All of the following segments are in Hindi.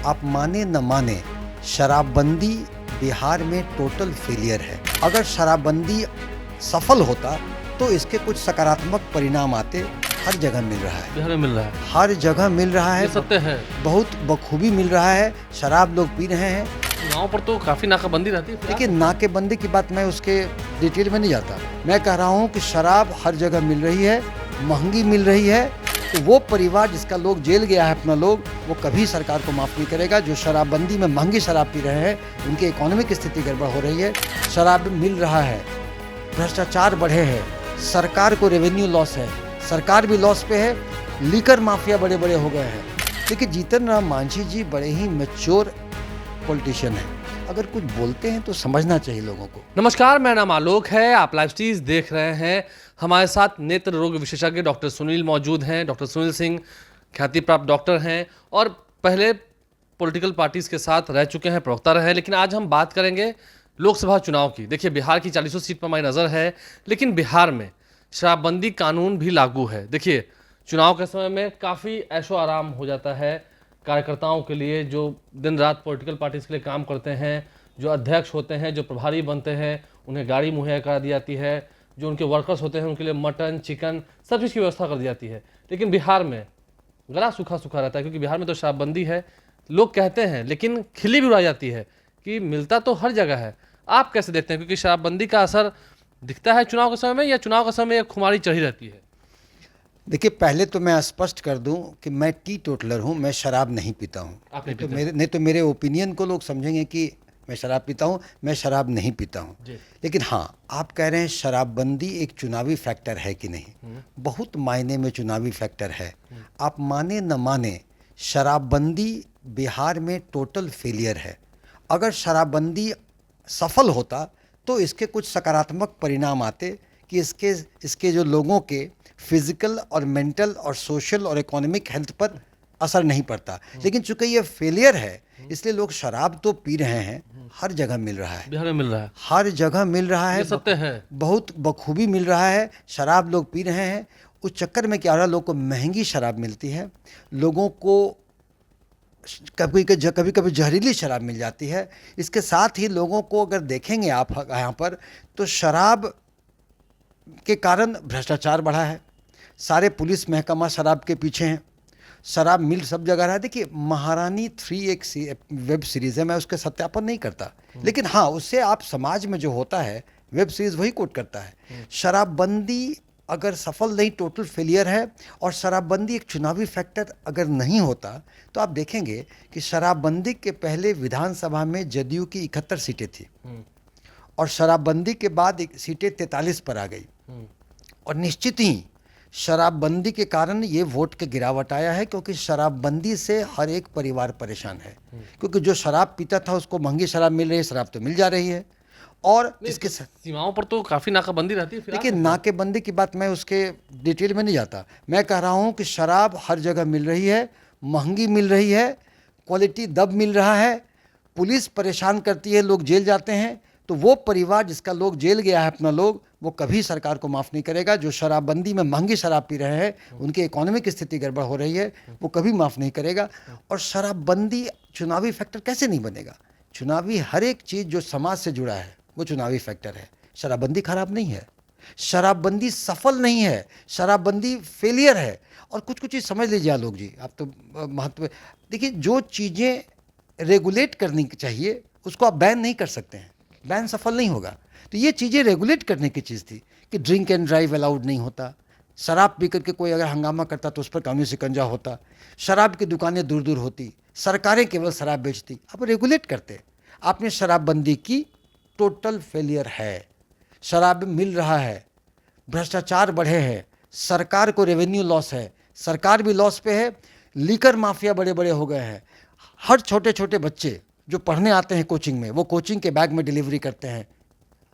आप माने न माने, शराबबंदी बिहार में टोटल फेलियर है। अगर शराबबंदी सफल होता तो इसके कुछ सकारात्मक परिणाम आते। हर जगह मिल रहा है, बिहार में मिल रहा है, हर जगह मिल रहा है, ये सत्य है। बहुत बखूबी मिल रहा है। शराब लोग पी रहे हैं। चुनाव पर तो काफी नाकाबंदी रहती है। देखिए, नाकेबंदी की बात मैं उसके डिटेल में नहीं जाता। मैं कह रहा हूँ कि शराब हर जगह मिल रही है, महंगी मिल रही है। तो वो परिवार जिसका लोग जेल गया है अपना लोग, वो कभी सरकार को माफ़ नहीं करेगा। जो शराबबंदी में महंगी शराब पी रहे हैं, उनकी इकोनॉमिक स्थिति गड़बड़ हो रही है। शराब मिल रहा है, भ्रष्टाचार बढ़े हैं, सरकार को रेवेन्यू लॉस है, सरकार भी लॉस पे है। लीकर माफिया बड़े बड़े हो गए हैं। देखिए, जीतन राम मांझी जी बड़े ही मैच्योर पॉलिटिशियन है। अगर कुछ बोलते हैं तो समझना चाहिए लोगों को। नमस्कार, मेरा नाम आलोक है। आप लाइव स्टीज देख रहे हैं। हमारे साथ नेत्र रोग विशेषज्ञ डॉक्टर सुनील मौजूद हैं। डॉक्टर सुनील सिंह ख्याति प्राप्त डॉक्टर हैं और पहले पॉलिटिकल पार्टीज के साथ रह चुके हैं, प्रवक्ता रहे हैं। लेकिन आज हम बात करेंगे लोकसभा चुनाव की। देखिए, बिहार की 40 सीट पर हमारी नज़र है, लेकिन बिहार में शराबबंदी कानून भी लागू है। देखिए, चुनाव के समय में काफ़ी ऐशो आराम हो जाता है कार्यकर्ताओं के लिए, जो दिन रात पॉलिटिकल पार्टीज के लिए काम करते हैं, जो अध्यक्ष होते हैं, जो प्रभारी बनते हैं, उन्हें गाड़ी मुहैया करा दी जाती है। जो उनके वर्कर्स होते हैं, उनके लिए मटन, चिकन, सब चीज़ की व्यवस्था कर दी जाती है। लेकिन बिहार में गला सूखा सूखा रहता है, क्योंकि बिहार में तो शराबबंदी है, लोग कहते हैं, लेकिन खिल्ली भी उड़ाई जाती है कि मिलता तो हर जगह है। आप कैसे देखते हैं? क्योंकि शराबबंदी का असर दिखता है चुनाव के समय में, या चुनाव के समय एक खुमारी चढ़ी रहती है? देखिए, पहले तो मैं स्पष्ट कर दूं कि मैं टी टोटलर हूं, मैं शराब नहीं पीता हूं। आप नहीं पीते? नहीं तो मेरे ओपिनियन को लोग समझेंगे कि मैं शराब पीता हूं। मैं शराब नहीं पीता हूं। लेकिन हाँ, आप कह रहे हैं शराबबंदी एक चुनावी फैक्टर है कि नहीं। बहुत मायने में चुनावी फैक्टर है। आप माने न माने, शराबबंदी बिहार में टोटल फेलियर है। अगर शराबबंदी सफल होता तो इसके कुछ सकारात्मक परिणाम आते कि इसके जो लोगों के फिजिकल और मेंटल और सोशल और इकोनॉमिक हेल्थ पर असर नहीं पड़ता। लेकिन चूंकि ये फेलियर है, इसलिए लोग शराब तो पी रहे हैं। हर जगह मिल रहा है, बिहार में मिल रहा है, हर जगह मिल रहा है, ये सत्य है। बहुत बखूबी मिल रहा है। शराब लोग पी रहे हैं। उस चक्कर में क्या हो रहा है, लोगों को महंगी शराब मिलती है, लोगों को कभी कभी जहरीली शराब मिल जाती है। इसके साथ ही लोगों को अगर देखेंगे आप यहाँ पर, तो शराब के कारण भ्रष्टाचार बढ़ा है। सारे पुलिस महकमा शराब के पीछे हैं। शराब मिल सब जगह रहा है। देखिए, महारानी 3 एक वेब सीरीज़ है, मैं उसके सत्यापन नहीं करता, लेकिन हाँ, उससे आप समाज में जो होता है, वेब सीरीज़ वही कोट करता है। शराबबंदी अगर सफल नहीं, टोटल फेलियर है। और शराबबंदी एक चुनावी फैक्टर अगर नहीं होता, तो आप देखेंगे कि शराबबंदी के पहले विधानसभा में जदयू की 71 सीटें थी, और शराबबंदी के बाद सीटें 43 पर आ गई। और निश्चित ही शराबबंदी के कारण ये वोट के गिरावट आया है, क्योंकि शराबबंदी से हर एक परिवार परेशान है। क्योंकि जो शराब पीता था उसको महंगी शराब मिल रही है, शराब तो मिल जा रही है। और इसके सीमाओं पर तो काफी नाकाबंदी रहती है। देखिए, नाकेबंदी की बात मैं उसके डिटेल में नहीं जाता। मैं कह रहा हूँ कि शराब हर जगह मिल रही है, महंगी मिल रही है, क्वालिटी दब मिल रहा है, पुलिस परेशान करती है, लोग जेल जाते हैं। तो वो परिवार जिसका लोग जेल गया है अपना लोग, वो कभी सरकार को माफ़ नहीं करेगा। जो शराबबंदी में महंगी शराब पी रहे हैं, उनकी इकोनॉमिक स्थिति गड़बड़ हो रही है, वो कभी माफ़ नहीं करेगा। और शराबबंदी चुनावी फैक्टर कैसे नहीं बनेगा? चुनावी हर एक चीज़ जो समाज से जुड़ा है वो चुनावी फैक्टर है। शराबबंदी खराब नहीं है, शराबबंदी सफल नहीं है, शराबबंदी फेलियर है। और कुछ चीज़ समझ लीजिए आलोक जी, आप तो महत्व देखिए, जो चीज़ें रेगुलेट करनी चाहिए उसको आप बैन नहीं कर सकते हैं, बैन सफल नहीं होगा। तो ये चीज़ें रेगुलेट करने की चीज़ थी कि ड्रिंक एंड ड्राइव अलाउड नहीं होता, शराब पी करके कोई अगर हंगामा करता तो उस पर कानूनी शिकंजा होता, शराब की दुकानें दूर दूर होती, सरकारें केवल शराब बेचती, अब रेगुलेट करते। आपने शराबबंदी की, टोटल फेलियर है। शराब मिल रहा है, भ्रष्टाचार बढ़े हैं, सरकार को रेवेन्यू लॉस है, सरकार भी लॉस पे है। लीकर माफिया बड़े बड़े हो गए हैं। हर छोटे छोटे बच्चे जो पढ़ने आते हैं कोचिंग में, वो कोचिंग के बैग में डिलीवरी करते हैं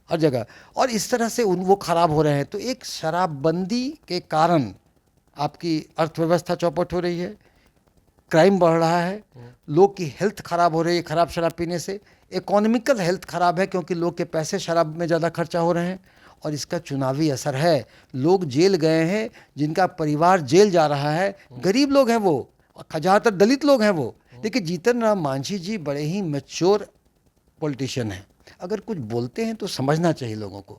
हर जगह। और इस तरह से वो खराब हो रहे हैं। तो एक शराबबंदी के कारण आपकी अर्थव्यवस्था चौपट हो रही है, क्राइम बढ़ रहा है, लोग की हेल्थ खराब हो रही है खराब शराब पीने से, इकोनॉमिकल हेल्थ खराब है क्योंकि लोग के पैसे शराब में ज़्यादा खर्चा हो रहे हैं। और इसका चुनावी असर है। लोग जेल गए हैं, जिनका परिवार जेल जा रहा है, गरीब लोग हैं वो, ज़्यादातर दलित लोग हैं वो, देखिए, जीतन राम मांझी जी बड़े ही मैच्योर पॉलिटिशियन हैं। अगर कुछ बोलते हैं तो समझना चाहिए लोगों को।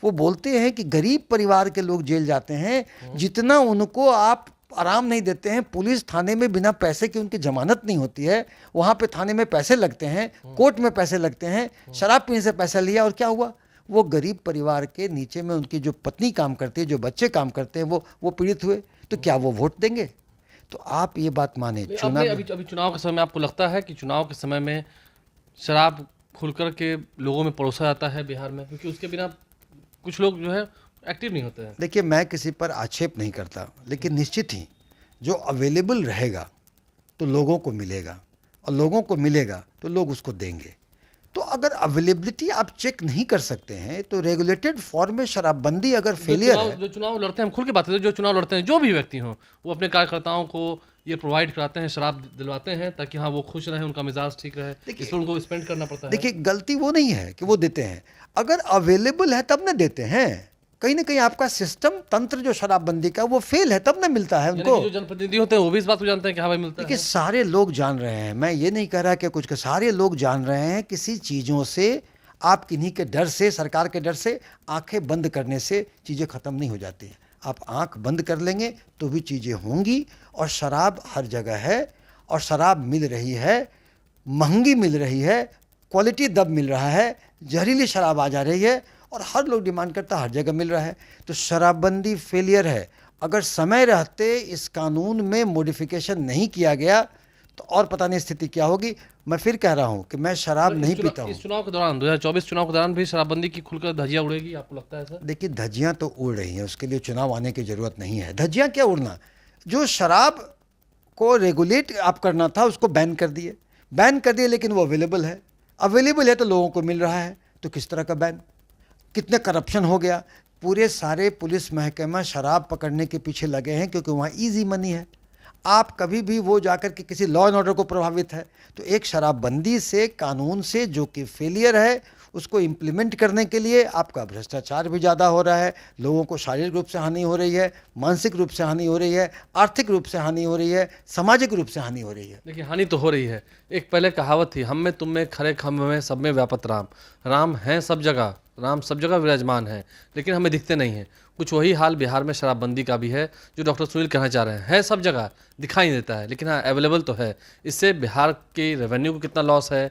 वो बोलते हैं कि गरीब परिवार के लोग जेल जाते हैं, जितना उनको आप आराम नहीं देते हैं। पुलिस थाने में बिना पैसे की उनकी जमानत नहीं होती है, वहाँ पे थाने में पैसे लगते हैं, कोर्ट में पैसे लगते हैं। शराब पीने से पैसा लिया और क्या हुआ? वो गरीब परिवार के नीचे में उनकी जो पत्नी काम करती है, जो बच्चे काम करते हैं, वो पीड़ित हुए, तो क्या वो वोट देंगे? तो आप ये बात माने, आपने चुनाव अभी चुनाव के समय में आपको लगता है कि चुनाव के समय में शराब खुलकर के लोगों में परोसा जाता है बिहार में, क्योंकि उसके बिना कुछ लोग जो है एक्टिव नहीं होते हैं। देखिए, मैं किसी पर आक्षेप नहीं करता, लेकिन निश्चित ही जो अवेलेबल रहेगा तो लोगों को मिलेगा, और लोगों को मिलेगा तो लोग उसको देंगे। तो अगर अवेलेबिलिटी आप चेक नहीं कर सकते हैं तो रेगुलेटेड फॉर्म में शराबबंदी अगर फेलियर है। जो चुनाव लड़ते हैं, हम खुल के बात करते हैं, जो चुनाव लड़ते हैं जो भी व्यक्ति हों, वो अपने कार्यकर्ताओं को ये प्रोवाइड कराते हैं, शराब दिलवाते हैं ताकि हाँ वो खुश रहें, उनका मिजाज ठीक रहे, इसमें उनको स्पेंड करना पड़ता है। देखिए, गलती वो नहीं है कि वो देते हैं, अगर अवेलेबल है तब ना देते हैं। कहीं ना कहीं आपका सिस्टम तंत्र जो शराबबंदी का वो फेल है, तब ना मिलता है यानी उनको। कि जो जनप्रतिनिधि होते हैं वो भी इस बात को जानते हैं कि हाँ भाई मिलता देखिए, है। सारे लोग जान रहे हैं, मैं ये नहीं कह रहा कि कुछ के, सारे लोग जान रहे हैं। किसी चीज़ों से आप किन्हीं के डर से, सरकार के डर से आंखें बंद करने से चीज़ें ख़त्म नहीं हो जाती हैं। आप आंख बंद कर लेंगे तो भी चीज़ें होंगी। और शराब हर जगह है, और शराब मिल रही है, महंगी मिल रही है, क्वालिटी दब मिल रहा है, जहरीली शराब आ जा रही है, और हर लोग डिमांड करता है, हर जगह मिल रहा है। तो शराबबंदी फेलियर है। अगर समय रहते इस कानून में मॉडिफिकेशन नहीं किया गया तो और पता नहीं स्थिति क्या होगी। मैं फिर कह रहा हूँ कि मैं शराब नहीं पीता हूँ। इस चुनाव के दौरान 2024 चुनाव के दौरान भी शराबबंदी की खुलकर धज्जियां उड़ेगी, आपको लगता है सर? देखिए, धज्जियाँ तो उड़ रही हैं, उसके लिए चुनाव आने की ज़रूरत नहीं है। धज्जियाँ क्या उड़ना? जो शराब को रेगुलेट आप करना था उसको बैन कर दिए, लेकिन वो अवेलेबल है तो लोगों को मिल रहा है, तो किस तरह का बैन? कितने करप्शन हो गया। पूरे सारे पुलिस महकमा शराब पकड़ने के पीछे लगे हैं क्योंकि वहाँ इजी मनी है। आप कभी भी वो जाकर के किसी लॉ एंड ऑर्डर को प्रभावित है, तो एक शराबबंदी से, कानून से जो कि फेलियर है, उसको इम्प्लीमेंट करने के लिए आपका भ्रष्टाचार भी ज़्यादा हो रहा है, लोगों को शारीरिक रूप से हानि हो रही है, मानसिक रूप से हानि हो रही है, आर्थिक रूप से हानि हो रही है, सामाजिक रूप से हानि हो रही है। देखिए, हानि तो हो रही है। एक पहले कहावत थी, हम में तुम में खरे खम में सब में व्यापत राम। राम हैं सब जगह, राम सब जगह विराजमान है, लेकिन हमें दिखते नहीं हैं। कुछ वही हाल बिहार में शराबबंदी का भी है, जो डॉक्टर सुनील कहना चाह रहे हैं। है सब जगह, दिखाई नहीं देता है, लेकिन हाँ अवेलेबल तो है। इससे बिहार के रेवेन्यू को कितना लॉस है,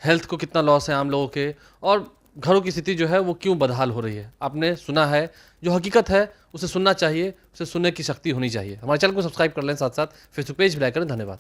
हेल्थ को कितना लॉस है आम लोगों के, और घरों की स्थिति जो है वो क्यों बदहाल हो रही है। आपने सुना है, जो हकीकत है उसे सुनना चाहिए, उसे सुनने की शक्ति होनी चाहिए। हमारे चैनल को सब्सक्राइब कर लें, साथ साथ फेसबुक पेज भी लाइक करें। धन्यवाद।